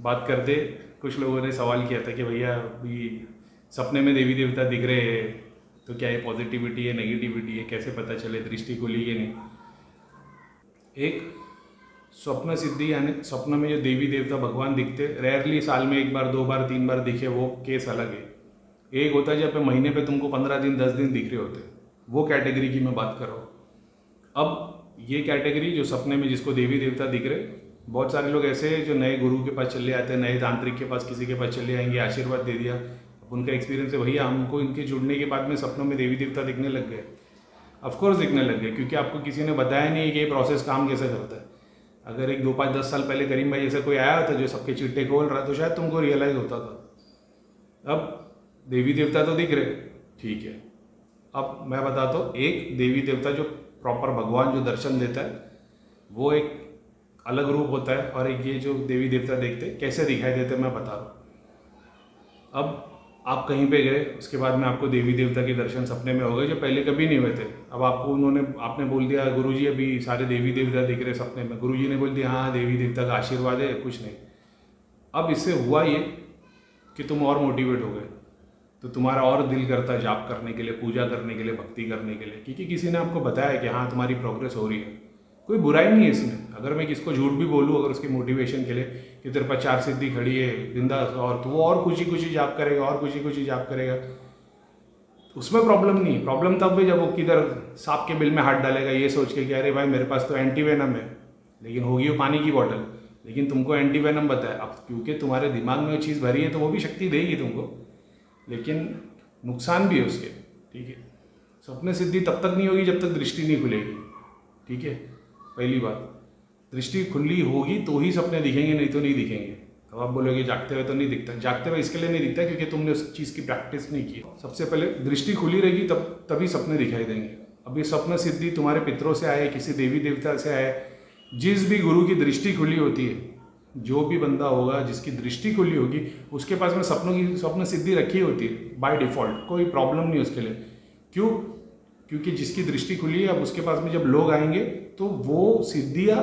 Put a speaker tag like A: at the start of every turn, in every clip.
A: बात करते कुछ लोगों ने सवाल किया था कि भैया अभी सपने में देवी देवता दिख रहे हैं तो क्या ये पॉजिटिविटी है नेगेटिविटी है, कैसे पता चले दृष्टि खुली कि नहीं। एक स्वप्न सिद्धि यानी स्वप्न में जो देवी देवता भगवान दिखते रेयरली साल में एक बार दो बार तीन बार दिखे, वो केस अलग है। एक होता है जब महीने पे तुमको 15 दिन 10 दिन दिख रहे होते, वो कैटेगरी की मैं बात कर रहा हूँ। अब ये कैटेगरी जो सपने में जिसको देवी देवता दिख रहे, बहुत सारे लोग ऐसे हैं जो नए गुरु के पास चले आते हैं, नए तांत्रिक के पास किसी के पास चले आएंगे, आशीर्वाद दे दिया। अब उनका एक्सपीरियंस है भैया हमको इनके जुड़ने के बाद में सपनों में देवी देवता दिखने लग गए। ऑफकोर्स दिखने लग गए, क्योंकि आपको किसी ने बताया नहीं कि ये प्रोसेस काम कैसे करता है। अगर एक 2 5 10 साल पहले करीम भाई जैसा कोई आया था जो सबके चिट्टे खोल रहा, तो शायद तुमको रियलाइज़ होता था। अब देवी देवता तो दिख रहे, ठीक है। अब मैं बताता हूँ, एक देवी देवता जो प्रॉपर भगवान जो दर्शन देता है वो एक अलग रूप होता है, और एक ये जो देवी देवता देखते कैसे दिखाई देते मैं बता रहा हूँ। अब आप कहीं पे गए, उसके बाद में आपको देवी देवता के दर्शन सपने में हो गए जो पहले कभी नहीं हुए थे। अब आपको आपने बोल दिया गुरुजी अभी सारे देवी देवता दिख रहे सपने में, गुरुजी ने बोल दिया हाँ देवी देवता का आशीर्वाद है, कुछ नहीं। अब इससे हुआ ये कि तुम और मोटिवेट हो गए, तो तुम्हारा और दिल करता है जाप करने के लिए, पूजा करने के लिए, भक्ति करने के लिए, क्योंकि किसी ने आपको बताया कि हाँ तुम्हारी प्रोग्रेस हो रही है। कोई बुराई नहीं है इसमें। अगर मैं किसको झूठ भी बोलूँ अगर उसकी मोटिवेशन के लिए कि तेरे पास 4 सिद्धि खड़ी है बिंदास, और तो वो और खुशी खुशी जाप करेगा और खुशी खुशी जाप करेगा, उसमें प्रॉब्लम नहीं। प्रॉब्लम तब भी जब वो किधर सांप के बिल में हाथ डालेगा ये सोच के कि अरे भाई मेरे पास तो एंटी वेनम है, लेकिन होगी वो पानी की बॉटल, लेकिन तुमको एंटी वेनम बताया। अब क्योंकि तुम्हारे दिमाग में वो चीज़ भरी है तो वो भी शक्ति देगी तुमको, लेकिन नुकसान भी है उसके, ठीक है। सपने सिद्धि तब तक नहीं होगी जब तक दृष्टि नहीं खुलेगी, ठीक है। पहली बात, दृष्टि खुली होगी तो ही सपने दिखेंगे, नहीं तो नहीं दिखेंगे। अब आप बोलोगे जागते हुए तो नहीं दिखता, जागते हुए इसके लिए नहीं दिखता क्योंकि तुमने उस चीज़ की प्रैक्टिस नहीं की। सबसे पहले दृष्टि खुली रहेगी तभी सपने दिखाई देंगे। अब ये सपन सिद्धि तुम्हारे पितरों से आए, किसी देवी देवता से आए, जिस भी गुरु की दृष्टि खुली होती है, जो भी बंदा होगा जिसकी दृष्टि खुली होगी उसके पास में स्वप्न सिद्धि रखी होती है बाय डिफ़ॉल्ट, कोई प्रॉब्लम नहीं उसके लिए। क्यों? क्योंकि जिसकी दृष्टि खुली है, अब उसके पास में जब लोग आएंगे तो वो सिद्धियाँ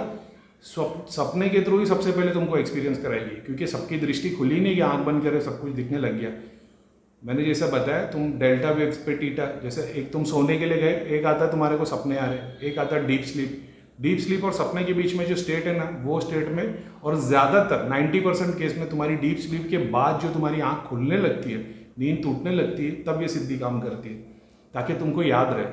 A: सपने के थ्रू ही सबसे पहले तुमको एक्सपीरियंस कराएगी, क्योंकि सबकी दृष्टि खुली नहीं कि आंख बंद करे सब कुछ दिखने लग गया। मैंने जैसा बताया, तुम डेल्टा वेव्स पे टीटा, जैसे एक तुम सोने के लिए गए, एक आता तुम्हारे को सपने आ रहे, एक आता डीप स्लीप। डीप स्लीप और सपने के बीच में जो स्टेट है ना, वो स्टेट में, और ज़्यादातर 90% केस में तुम्हारी डीप स्लीप के बाद जो तुम्हारी आँख खुलने लगती है, नींद टूटने लगती है, तब ये सिद्धि काम करती है, ताकि तुमको याद रहे।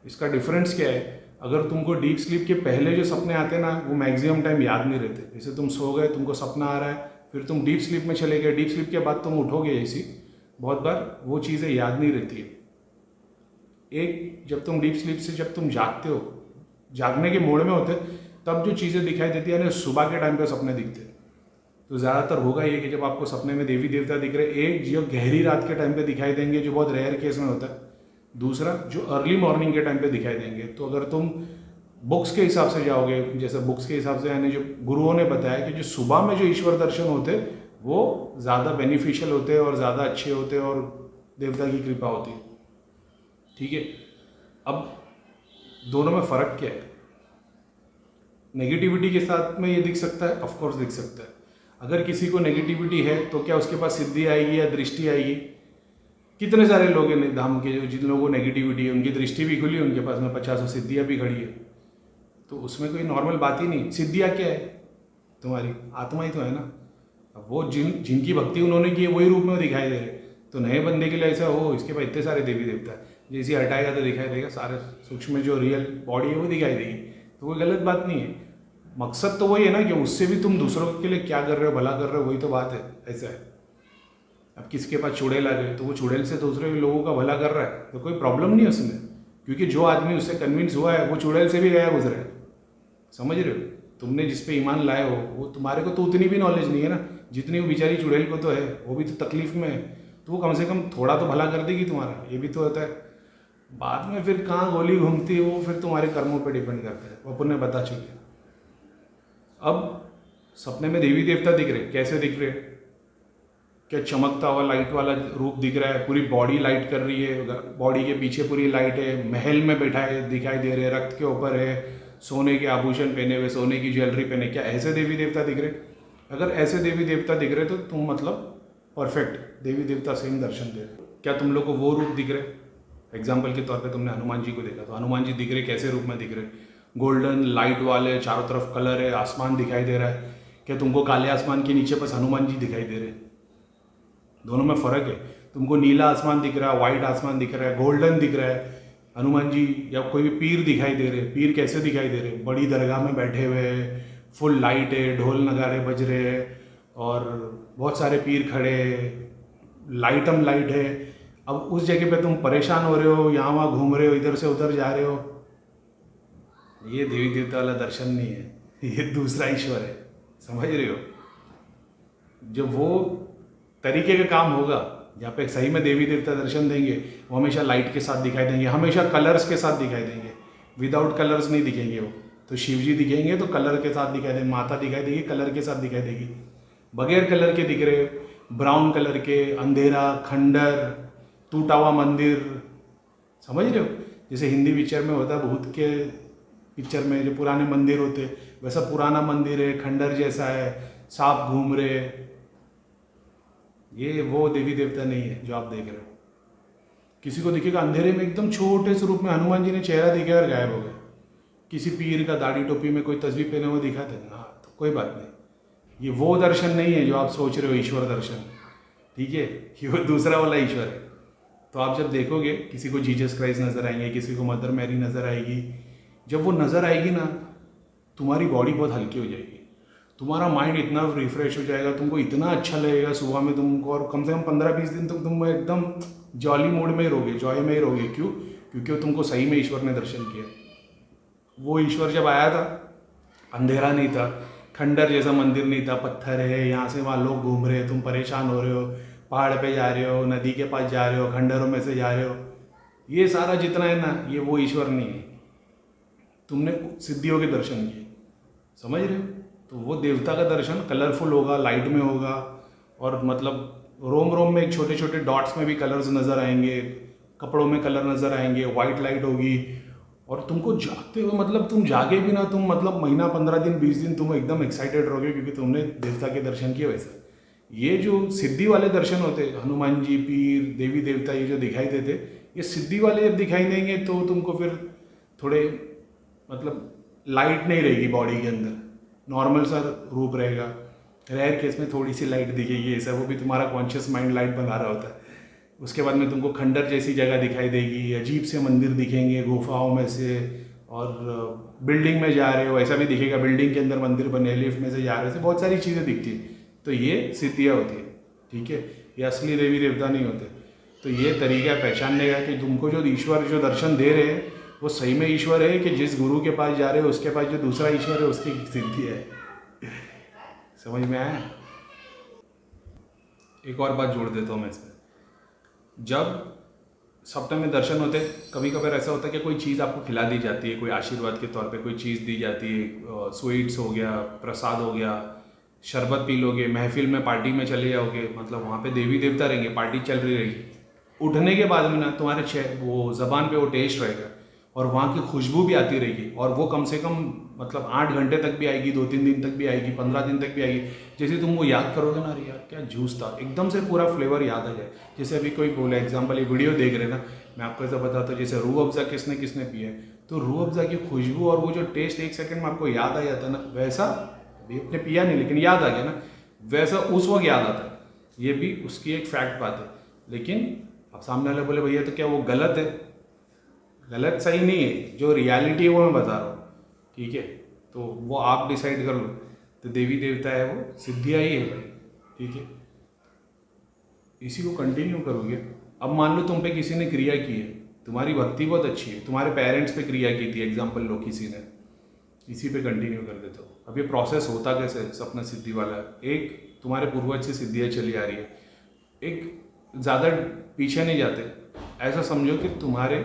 A: इसका डिफरेंस क्या है? अगर तुमको डीप स्लीप के पहले जो सपने आते हैं ना, वो मैक्सिमम टाइम याद नहीं रहते। जैसे तुम सो गए, तुमको सपना आ रहा है, फिर तुम डीप स्लीप में चले गए, डीप स्लीप के बाद तुम उठोगे, ऐसी बहुत बार वो चीज़ें याद नहीं रहती है। एक जब तुम डीप स्लीप से जब तुम जागते हो, जागने के मोड में होते, तब जो चीज़ें दिखाई देती है ना, सुबह के टाइम पे सपने दिखते हैं। तो ज़्यादातर होगा ये कि जब आपको सपने में देवी देवता दिख रहे, एक जो गहरी रात के टाइम पे दिखाई देंगे, जो बहुत रेयर केस में होता है। दूसरा जो अर्ली मॉर्निंग के टाइम पे दिखाई देंगे। तो अगर तुम बुक्स के हिसाब से जाओगे, जैसे बुक्स के हिसाब से, यानी जो गुरुओं ने बताया कि जो सुबह में जो ईश्वर दर्शन होते वो ज़्यादा बेनिफिशियल होते हैं और ज़्यादा अच्छे होते हैं और देवता की कृपा होती है, ठीक है। अब दोनों में फ़र्क क्या है? नेगेटिविटी के साथ में ये दिख सकता है, ऑफकोर्स दिख सकता है। अगर किसी को नेगेटिविटी है तो क्या उसके पास सिद्धि आएगी या दृष्टि आएगी? कितने सारे लोग हैं धाम के जो जिन लोगों को नेगेटिविटी है, उनकी दृष्टि भी खुली, उनके पास में 50 सिद्धियाँ भी खड़ी है। तो उसमें कोई नॉर्मल बात ही नहीं। सिद्धियाँ क्या है? तुम्हारी आत्मा ही तो है ना। अब वो जिनकी भक्ति उन्होंने की है वही रूप में दिखाई दे रहे। तो नए बंदे के लिए ऐसा हो, इसके पास इतने सारे देवी देवता है, जैसे हटाएगा तो दिखाई देगा, सारे सूक्ष्म जो रियल बॉडी है वो दिखाई देगी। तो कोई गलत बात नहीं है। मकसद तो वही है ना कि उससे भी तुम दूसरों के लिए क्या कर रहे हो, भला कर रहे हो, वही तो बात है। ऐसा है। अब किसके पास चुड़ैल आ गए तो वो चुड़ैल से दूसरे लोगों का भला कर रहा है, तो कोई प्रॉब्लम नहीं है उसमें, क्योंकि जो आदमी उससे कन्विंस हुआ है वो चुड़ैल से भी गया गुजरा है। समझ रहे हो? तुमने जिस पे ईमान लाए हो, वो तुम्हारे को तो उतनी भी नॉलेज नहीं है ना जितनी वो बेचारी चुड़ैल को तो है। वो भी तो तकलीफ में है, तो वो कम से कम थोड़ा तो भला कर देगी तुम्हारा। ये भी तो होता है। बाद में फिर कहाँ गोली घूमती है वो फिर तुम्हारे कर्मों पर डिपेंड करता है, वो अपन ने बता चुके। अब सपने में देवी देवता दिख रहे, कैसे दिख रहे? क्या चमकता हुआ लाइट वाला रूप दिख रहा है, पूरी बॉडी लाइट कर रही है, बॉडी के पीछे पूरी लाइट है, महल में बैठा है दिखाई दे रहे, रक्त के ऊपर है, सोने के आभूषण पहने हुए, सोने की ज्वेलरी पहने, क्या ऐसे देवी देवता दिख रहे? अगर ऐसे देवी देवता दिख रहे तो तुम मतलब परफेक्ट देवी देवता से ही दर्शन दे रहे हो। क्या तुम लोग को वो रूप दिख रहे? एग्जाम्पल के तौर पे तुमने हनुमान जी को देखा, तो हनुमान जी दिख रहे कैसे रूप में दिख रहे? गोल्डन लाइट वाले, चारों तरफ कलर है, आसमान दिखाई दे रहा है। क्या तुमको काले आसमान के नीचे बस हनुमान जी दिखाई दे रहे? दोनों में फ़र्क है। तुमको नीला आसमान दिख रहा है, वाइट आसमान दिख रहा है, गोल्डन दिख रहा है, हनुमान जी या कोई भी पीर दिखाई दे रहे। पीर कैसे दिखाई दे रहे? बड़ी दरगाह में बैठे हुए हैं, फुल लाइट है, ढोल नगाड़े बज रहे हैं और बहुत सारे पीर खड़े हैं, लाइटम लाइट है। अब उस जगह पे तुम परेशान हो रहे हो, यहाँ वहाँ घूम रहे हो, इधर से उधर जा रहे हो, ये देवी देवता वाला दर्शन नहीं है, ये दूसरा ईश्वर है। समझ रहे हो? जब वो तरीके का काम होगा जहाँ पे सही में देवी देवता दर्शन देंगे, वो हमेशा लाइट के साथ दिखाई देंगे, हमेशा कलर्स के साथ दिखाई देंगे। विदाउट कलर्स नहीं दिखेंगे वो। तो शिव जी दिखेंगे तो कलर के साथ दिखाई देंगे, माता दिखाई देगी कलर के साथ दिखाई देगी। बगैर कलर के दिख रहे, ब्राउन कलर के, अंधेरा, खंडर, टूटा हुआ मंदिर। समझ रहे हो? जैसे हिंदी पिक्चर में होता है, भूत के पिक्चर में जो पुराने मंदिर होते, वैसा पुराना मंदिर है, खंडर जैसा है, सांप घूम रहे। ये वो देवी देवता नहीं है जो आप देख रहे हो। किसी को दिखेगा अंधेरे में एकदम छोटे से रूप में हनुमान जी ने चेहरा दिखाया और गायब हो गए। किसी पीर का दाढ़ी टोपी में कोई तस्वीर पहने हुए दिखाते हैं, हाँ तो कोई बात नहीं। ये वो दर्शन नहीं है जो आप सोच रहे हो ईश्वर दर्शन, ठीक है? ये वो दूसरा वाला ईश्वर है। तो आप जब देखोगे किसी को जीसस क्राइस्ट नज़र आएंगे, किसी को मदर मैरी नज़र आएगी, जब वो नज़र आएगी ना, तुम्हारी बॉडी बहुत हल्की हो जाएगी, तुम्हारा माइंड इतना रिफ्रेश हो जाएगा, तुमको इतना अच्छा लगेगा सुबह में तुमको, और कम से कम 15-20 दिन तक तुम एकदम जॉली मूड में ही रहोगे, जॉय में ही रहोगे। क्यों? क्योंकि तुमको सही में ईश्वर ने दर्शन किया। वो ईश्वर जब आया था, अंधेरा नहीं था, खंडर जैसा मंदिर नहीं था, पत्थर है, यहाँ से वहाँ लोग घूम रहे हैं, तुम परेशान हो रहे हो, पहाड़ पे जा रहे हो, नदी के पास जा रहे हो, खंडरों में से जा रहे हो, ये सारा जितना है ना, ये वो ईश्वर नहीं है। तुमने सिद्धियों के दर्शन किए। समझ रहे हो? तो वो देवता का दर्शन कलरफुल होगा, लाइट में होगा, और मतलब रोम रोम में एक छोटे छोटे डॉट्स में भी कलर्स नज़र आएंगे, कपड़ों में कलर नज़र आएंगे, वाइट लाइट होगी, और तुमको जागते हुए, मतलब तुम जागे भी ना, तुम मतलब महीना 15 दिन 20 दिन तुम एकदम एक्साइटेड रहोगे क्योंकि तुमने देवता के दर्शन किए। वैसा ये जो सिद्धि वाले दर्शन होते, हनुमान जी, पीर, देवी देवता, ये जो दिखाई देते, ये सिद्धि वाले जब दिखाई देंगे तो तुमको फिर थोड़े मतलब लाइट नहीं रहेगी बॉडी के अंदर, नॉर्मल सा रूप रहेगा। रेयर केस में थोड़ी सी लाइट दिखेगी, ऐसा वो भी तुम्हारा कॉन्शियस माइंड लाइट बना रहा होता है। उसके बाद में तुमको खंडर जैसी जगह दिखाई देगी, अजीब से मंदिर दिखेंगे गुफाओं में से, और बिल्डिंग में जा रहे हो ऐसा भी दिखेगा, बिल्डिंग के अंदर मंदिर बने, लिफ्ट में से जा रहे हो, बहुत सारी चीज़ें दिखती है। तो ये सिद्धियाँ होती है, ठीक है? ये असली देवी देवता नहीं होते। तो ये तरीका पहचानने का कि तुमको जो ईश्वर जो दर्शन दे रहे हैं वो सही में ईश्वर है, कि जिस गुरु के पास जा रहे हो उसके पास जो दूसरा ईश्वर है उसकी सिद्धि है। समझ में आया? एक और बात जोड़ देता हूँ मैं इसमें। जब सप्ताह में दर्शन होते, कभी कभार ऐसा होता है कि कोई चीज़ आपको खिला दी जाती है, कोई आशीर्वाद के तौर पे कोई चीज़ दी जाती है, स्वीट्स हो गया, प्रसाद हो गया, शरबत पी लोगे, महफिल में पार्टी में चले जाओगे, मतलब वहाँ पे देवी देवता रहेंगे, पार्टी चल रही रहेगी, उठने के बाद में ना तुम्हारे वो ज़बान पे वो टेस्ट रहेगा और वहाँ की खुशबू भी आती रहेगी, और वो कम से कम मतलब 8 घंटे तक भी आएगी, 2-3 दिन तक भी आएगी, 15 दिन तक भी आएगी। जैसे तुम वो याद करोगे ना, अरे यार क्या जूस था, एकदम से पूरा फ्लेवर याद आ जाए। जैसे अभी कोई बोले, एग्जाम्पल ये वीडियो देख रहे ना, मैं आपको ऐसा बताता हूँ, जैसे रूह अफ़ज़ा किसने किसने पिया है, तो रूह अफ़ज़ा की खुशबू और वो जो टेस्ट 1 सेकंड में आपको याद आ जाता है ना, वैसा अभी आपने पिया नहीं लेकिन याद आ गया ना, वैसा उस वक्त याद आता है। ये भी उसकी एक फैक्ट बात है। लेकिन अब सामने वाले बोले भैया तो क्या वो गलत है? गलत सही नहीं है, जो रियलिटी है वो मैं बता रहा हूँ, ठीक है? तो वो आप डिसाइड कर लो। तो देवी देवता है वो सिद्धियाँ ही है भाई, ठीक है? इसी को कंटिन्यू करोगे। अब मान लो तुम पे किसी ने क्रिया की है, तुम्हारी भक्ति बहुत अच्छी है, तुम्हारे पेरेंट्स पे क्रिया की थी, एग्जाम्पल लो किसी ने, इसी पे कंटिन्यू कर देते हो। अब ये प्रोसेस होता कैसे सपना सिद्धि वाला? एक तुम्हारे पूर्वज से सिद्धियाँ चली आ रही है, एक ज़्यादा पीछे नहीं जाते, ऐसा समझो कि तुम्हारे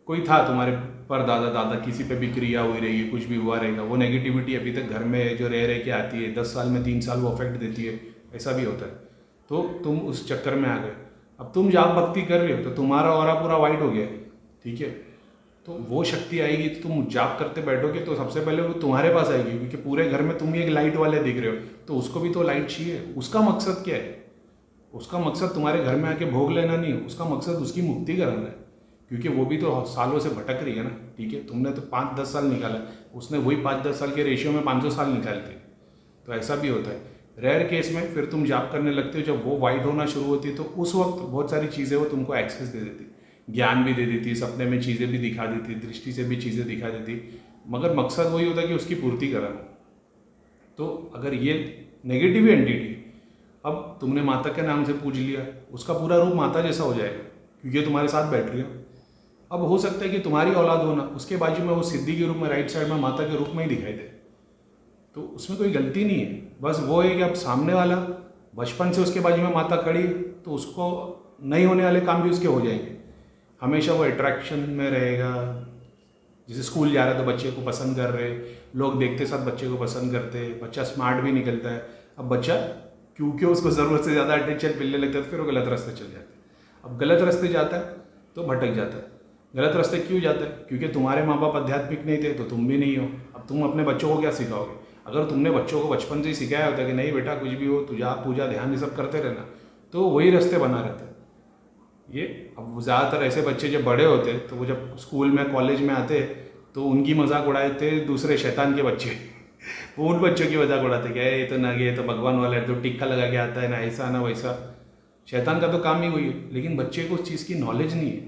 A: कोई था, तुम्हारे परदादा दादा किसी पे भी क्रिया हुई रहेगी, कुछ भी हुआ रहेगा, वो नेगेटिविटी अभी तक घर में जो रह के आती है, 10 साल में 3 साल वो अफेक्ट देती है, ऐसा भी होता है। तो तुम उस चक्कर में आ गए, अब तुम जाप भक्ति कर रहे हो तो तुम्हारा ऑरा पूरा वाइट हो गया, ठीक है? तो वो शक्ति आएगी तो तुम जाप करते बैठोगे तो सबसे पहले वो तुम्हारे पास आएगी, क्योंकि पूरे घर में तुम ही एक लाइट वाले दिख रहे हो, तो उसको भी तो लाइट चाहिए। उसका मकसद क्या है? उसका मकसद तुम्हारे घर में आके भोग लेना नहीं है, उसका मकसद उसकी मुक्ति कराना है, क्योंकि वो भी तो सालों से भटक रही है ना। ठीक है, तुमने तो 5-10 साल निकाला, उसने वही 5-10 साल के रेशियो में 500 साल निकालते। तो ऐसा भी होता है। रेयर केस में फिर तुम जाप करने लगते हो, जब वो वाइट होना शुरू होती है तो उस वक्त बहुत सारी चीज़ें वो तुमको एक्सेस दे देती, ज्ञान भी दे देती, सपने में चीज़ें भी दिखा देती, दृष्टि से भी चीज़ें दिखा देती, मगर मकसद वही होता है कि उसकी पूर्ति कराना। तो अगर ये नेगेटिव एंटिटी अब तुमने माता के नाम से पूज लिया, उसका पूरा रूप माता जैसा हो जाएगा, क्योंकि तुम्हारे साथ बैठ रही हो। अब हो सकता है कि तुम्हारी औलाद होना, उसके बाजू में वो सिद्धि के रूप में राइट साइड में माता के रूप में ही दिखाई दे, तो उसमें कोई गलती नहीं है। बस वो है कि अब सामने वाला बचपन से उसके बाजू में माता खड़ी है, तो उसको नहीं होने वाले काम भी उसके हो जाएंगे। हमेशा वो अट्रैक्शन में रहेगा। जैसे स्कूल जा रहा है तो बच्चे को पसंद कर रहे, लोग देखते साथ बच्चे को पसंद करते, बच्चा स्मार्ट भी निकलता है। अब बच्चा क्योंकि उसको ज़रूरत से ज़्यादा अटेंशन मिलने लगता है तो फिर वो गलत रास्ते चल जाता है। अब गलत रास्ते जाता है तो भटक जाता है। गलत रास्ते क्यों जाता है? क्योंकि तुम्हारे माँ बाप आध्यात्मिक नहीं थे तो तुम भी नहीं हो। अब तुम अपने बच्चों को क्या सिखाओगे? अगर तुमने बच्चों को बचपन से ही सिखाया होता कि नहीं बेटा कुछ भी हो तुझा पूजा ध्यान ये सब करते रहना, तो वही रास्ते बना रहते। ये अब ज़्यादातर ऐसे बच्चे जब बड़े होते तो वो जब स्कूल में कॉलेज में आते तो उनकी मजाक उड़ाते दूसरे शैतान के बच्चे वो उन बच्चों की मजाक उड़ाते क्या ये तो ना, ये तो भगवान वाला है, तो टिक्का लगा के आता है ना, ऐसा ना वैसा। शैतान का तो काम ही वही है। लेकिन बच्चे को उस चीज़ की नॉलेज नहीं है,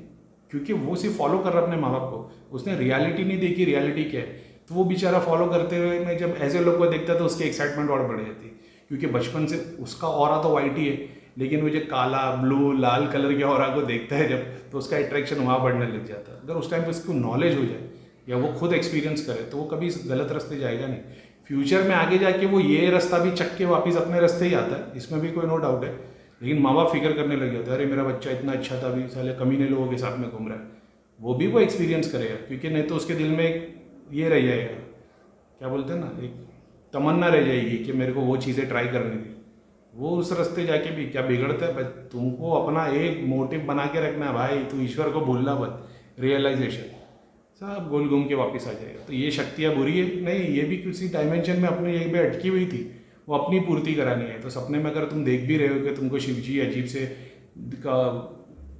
A: क्योंकि वो सिर्फ फॉलो कर रहा है अपने माँ बाप को, उसने रियलिटी नहीं देखी रियलिटी क्या है। तो वो बेचारा फॉलो करते हुए में जब ऐसे लोग को देखता है तो उसकी एक्साइटमेंट और बढ़ जाती है, क्योंकि बचपन से उसका ऑरा तो वाइट ही है, लेकिन वो जो काला ब्लू लाल कलर के ऑरा को देखता है जब, तो उसका अट्रैक्शन वहाँ बढ़ने लग जाता है। अगर उस टाइम पर उसको नॉलेज हो जाए या वो खुद एक्सपीरियंस करे तो वो कभी गलत रास्ते जाएगा नहीं। फ्यूचर में आगे जाके वो ये रास्ता भी चक के वापस अपने रास्ते ही आता है, इसमें भी कोई नो डाउट है। लेकिन माँ बाप फिक्र करने लग जाते हैं, अरे मेरा बच्चा इतना अच्छा था, अभी साले कमीने लोगों के साथ में घूम रहा है। वो भी वो एक्सपीरियंस करेगा, क्योंकि नहीं तो उसके दिल में ये रह जाएगा, क्या बोलते हैं ना, एक तमन्ना रह जाएगी कि मेरे को वो चीज़ें ट्राई करनी थी। वो उस रास्ते जाके भी क्या बिगड़ता है? तुमको अपना एक मोटिव बना के रखना है भाई, तू ईश्वर को भूलना मत, रियलाइजेशन, सब गोल घूम के वापस आ जाएगा। तो ये शक्तियाँ बुरी है नहीं, ये भी किसी डायमेंशन में अपने एक में अटकी हुई थी, वो अपनी पूर्ति करानी है। तो सपने में अगर तुम देख भी रहे हो कि तुमको शिव जी अजीब से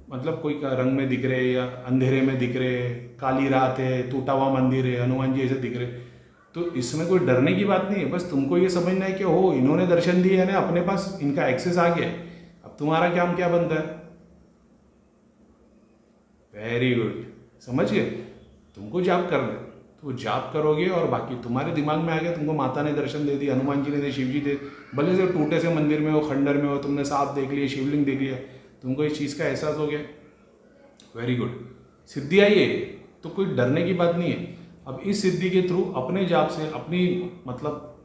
A: मतलब कोई का रंग में दिख रहे या अंधेरे में दिख रहे, काली रात है, टूटा हुआ मंदिर है, हनुमान जी ऐसे दिख रहे, तो इसमें कोई डरने की बात नहीं है। बस तुमको ये समझना है कि हो इन्होंने दर्शन दिए है ना, अपने पास इनका एक्सेस आ गया, अब तुम्हारा काम क्या बनता है? वेरी गुड, समझ गए? तुमको जाप करना है तो जाप करोगे, और बाकी तुम्हारे दिमाग में आ गया तुमको माता ने दर्शन दे दिया, हनुमान जी ने दे, शिव जी दे, भले से टूटे से मंदिर में हो, खंडर में हो, तुमने सांप देख लिया, शिवलिंग देख लिया, तुमको इस चीज़ का एहसास हो गया, वेरी गुड, सिद्धि आई है, तो कोई डरने की बात नहीं है। अब इस सिद्धि के थ्रू अपने जाप से, अपनी मतलब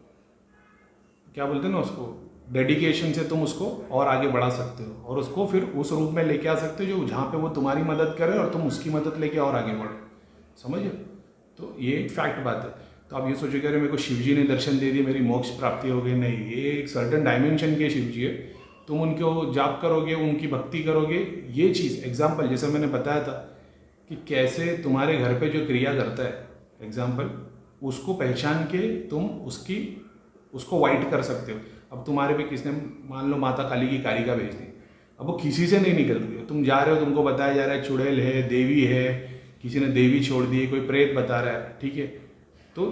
A: क्या बोलते हैं ना उसको, डेडिकेशन से तुम उसको और आगे बढ़ा सकते हो, और उसको फिर उस रूप में लेके आ सकते हो जो जहाँ पे वो तुम्हारी मदद करे और तुम उसकी मदद लेके और आगे बढ़ो, समझे? तो ये एक फैक्ट बात है। तो आप ये सोचो कि अरे मेरे को शिव जी ने दर्शन दे दिए, मेरी मोक्ष प्राप्ति हो गई, नहीं, ये एक सर्टन डायमेंशन के शिव जी है। तुम उनको जाप करोगे, उनकी भक्ति करोगे, ये चीज़ एग्जाम्पल जैसे मैंने बताया था कि कैसे तुम्हारे घर पे जो क्रिया करता है, एग्जाम्पल उसको पहचान के तुम उसको वाइट कर सकते हो। अब तुम्हारे पे किसने मान लो माता काली की कारिका भेज दी, अब वो किसी से नहीं निकलती है, तुम जा रहे हो, तुमको बताया जा रहा है चुड़ैल है, देवी है, किसी ने देवी छोड़ दी, कोई प्रेत बता रहा है, ठीक है, तो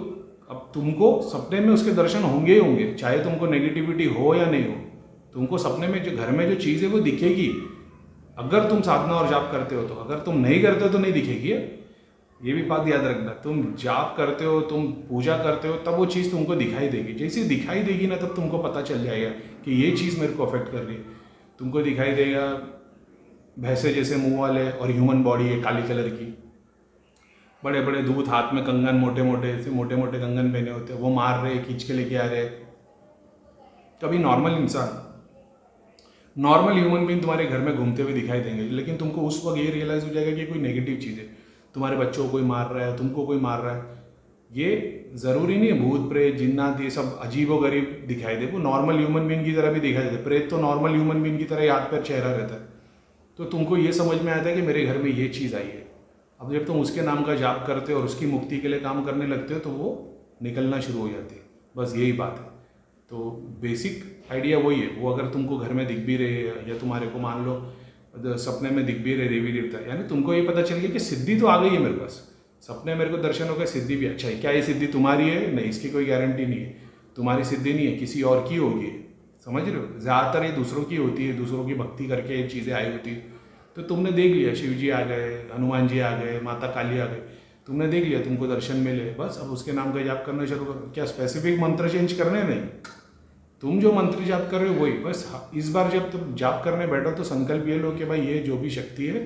A: अब तुमको सपने में उसके दर्शन होंगे ही होंगे, चाहे तुमको नेगेटिविटी हो या नहीं हो, तुमको सपने में जो घर में जो चीज़ है वो दिखेगी, अगर तुम साधना और जाप करते हो तो। अगर तुम नहीं करते हो तो नहीं दिखेगी, ये भी बात याद रखना। तुम जाप करते हो, तुम पूजा करते हो, तब वो चीज़ तुमको दिखाई देगी, जैसे दिखाई देगी ना तब तुमको पता चल जाएगा कि ये चीज़ मेरे को अफेक्ट कर रही है। तुमको दिखाई देगा भैंसे जैसे मुंह वाले और ह्यूमन बॉडी है काली कलर की, बड़े बड़े दूध, हाथ में कंगन, मोटे मोटे कंगन पहने होते हैं, वो मार रहे, खींच के लेके आ रहे। कभी नॉर्मल इंसान, नॉर्मल ह्यूमन बीइंग तुम्हारे घर में घूमते हुए दिखाई देंगे, लेकिन तुमको उस वक्त ये रियलाइज़ हो जाएगा कि कोई नेगेटिव चीज़ है, तुम्हारे बच्चों को कोई मार रहा है, तुमको कोई मार रहा है। ये ज़रूरी नहीं है भूत प्रेत जिन्नात ये सब अजीबो गरीब दिखाई दे, वो नॉर्मल ह्यूमन बीइंग की तरह भी दिखाई देते। प्रेत तो नॉर्मल ह्यूमन बीइंग की तरह हाथ पैर चेहरा रहता है। तो तुमको ये समझ में आता है कि मेरे घर में ये चीज़ आई है। अब जब तुम उसके नाम का जाप करते हो और उसकी मुक्ति के लिए काम करने लगते हो तो वो निकलना शुरू हो जाती है। बस यही बात है। तो बेसिक आइडिया वही है। वो अगर तुमको घर में दिख भी रहे या तुम्हारे को मान लो सपने में दिख भी रहे देवी देवता, यानी तुमको ये पता चल गया कि सिद्धि तो आ गई है मेरे पास, सपने मेरे को दर्शन हो गए, सिद्धि भी। अच्छा है, क्या ये सिद्धि तुम्हारी है? नहीं, इसकी कोई गारंटी नहीं है। तुम्हारी सिद्धि नहीं है, किसी और की होगी। समझ रहे हो? ज़्यादातर ये दूसरों की होती है, दूसरों की भक्ति करके ये चीज़ें आई होती है। तो तुमने देख लिया, शिव जी आ गए, हनुमान जी आ गए, माता काली आ गई, तुमने देख लिया, तुमको दर्शन मिले, बस अब उसके नाम का जाप करना शुरू करो। क्या स्पेसिफिक मंत्र चेंज करने? नहीं, तुम जो मंत्र जाप कर रहे हो वही। बस इस बार जब तुम जाप करने बैठो तो संकल्प ये लो कि भाई ये जो भी शक्ति है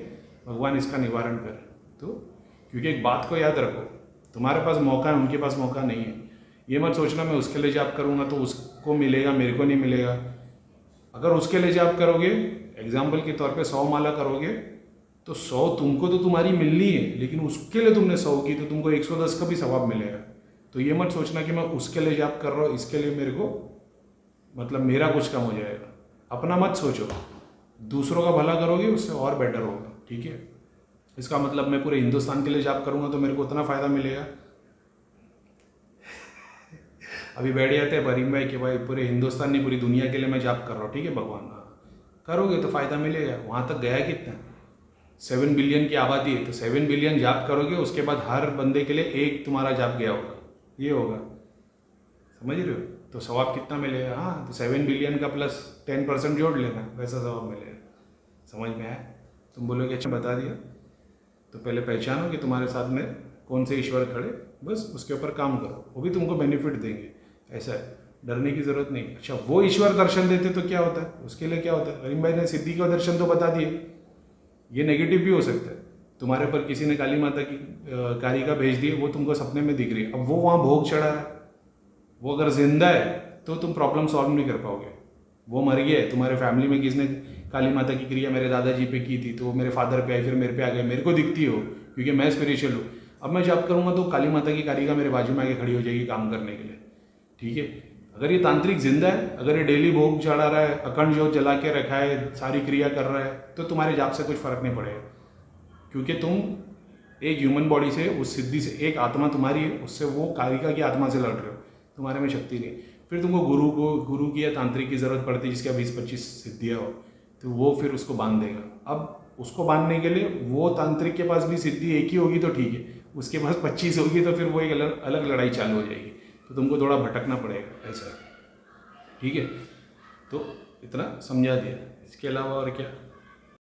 A: भगवान इसका निवारण करे। तो क्योंकि एक बात को याद रखो, तुम्हारे पास मौका है, उनके पास मौका नहीं है। ये मत सोचना मैं उसके लिए जाप करूँगा तो उसको मिलेगा, मेरे को नहीं मिलेगा। अगर उसके लिए जाप करोगे, एग्जाम्पल के तौर पे 100 माला करोगे तो 100 तुमको तो तुम्हारी मिलनी है, लेकिन उसके लिए तुमने 100 की तो तुमको 110 का भी सवाब मिलेगा। तो ये मत सोचना कि मैं उसके लिए जाप कर रहा हूँ, इसके लिए मेरे को मतलब मेरा कुछ कम हो जाएगा। अपना मत सोचो, दूसरों का भला करोगे उससे और बेटर होगा। ठीक है? इसका मतलब मैं पूरे हिंदुस्तान के लिए जाप करूँगा तो मेरे को उतना फ़ायदा मिलेगा। अभी बैठ जाते हैं बरीम भाई कि भाई पूरे हिंदुस्तान नहीं पूरी दुनिया के लिए मैं जाप कर रहा हूँ। ठीक है भगवान, करोगे तो फ़ायदा मिलेगा। वहाँ तक गया कितना? 7 बिलियन की आबादी है, तो 7 बिलियन जाप करोगे, उसके बाद हर बंदे के लिए एक तुम्हारा जाप गया होगा, ये होगा। समझ रहे हो? तो सवाब कितना मिलेगा? हाँ, तो 7 बिलियन का प्लस 10% जोड़ लेना, वैसा सवाब मिलेगा। समझ में आया? तुम बोलोगे अच्छा बता दिया, तो पहले पहचानो कि तुम्हारे साथ में कौन से ईश्वर खड़े, बस उसके ऊपर काम करो, वो भी तुमको बेनिफिट देंगे। ऐसा है, डरने की जरूरत नहीं। अच्छा, वो ईश्वर दर्शन देते तो क्या होता है? उसके लिए क्या होता है? करीम भाई ने सिद्धि का दर्शन तो बता दिए, ये नेगेटिव भी हो सकता है। तुम्हारे पर किसी ने काली माता की कारिका भेज दी, वो तुमको सपने में दिख रही है, अब वो वहाँ भोग चढ़ा है, वो अगर जिंदा है तो तुम प्रॉब्लम सॉल्व नहीं कर पाओगे। वो मर गया है, तुम्हारे फैमिली में किसने काली माता की क्रिया मेरे दादाजी पे की थी, तो वो मेरे फादर पे आई, फिर मेरे पे आ गए, मेरे को दिखती हो क्योंकि मैं स्पिरिचुअल हूँ। अब मैं जाप करूँगा तो काली माता की कारिका मेरे बाजू में आके खड़ी हो जाएगी काम करने के लिए। ठीक है? अगर ये तांत्रिक जिंदा है, अगर ये डेली भोग चढ़ा रहा है, अखंड ज्योत जला के रखा है, सारी क्रिया कर रहा है, तो तुम्हारे जाप से कुछ फर्क नहीं पड़ेगा। क्योंकि तुम एक ह्यूमन बॉडी से, उस सिद्धि से, एक आत्मा तुम्हारी है, उससे वो कारिका की आत्मा से लड़ रहे हो, तुम्हारे में शक्ति नहीं। फिर तुमको गुरु की या तांत्रिक की जरूरत पड़ती है जिसके 20-25 सिद्धियाँ हो, तो वो फिर उसको बांध देगा। अब उसको बांधने के लिए वो तांत्रिक के पास भी सिद्धि एक ही होगी तो ठीक है, उसके पास 25 होगी तो फिर वो एक अलग लड़ाई चालू हो जाएगी, तो तुमको थोड़ा भटकना पड़ेगा। ऐसा है। ठीक है? तो इतना समझा दिया, इसके अलावा और क्या?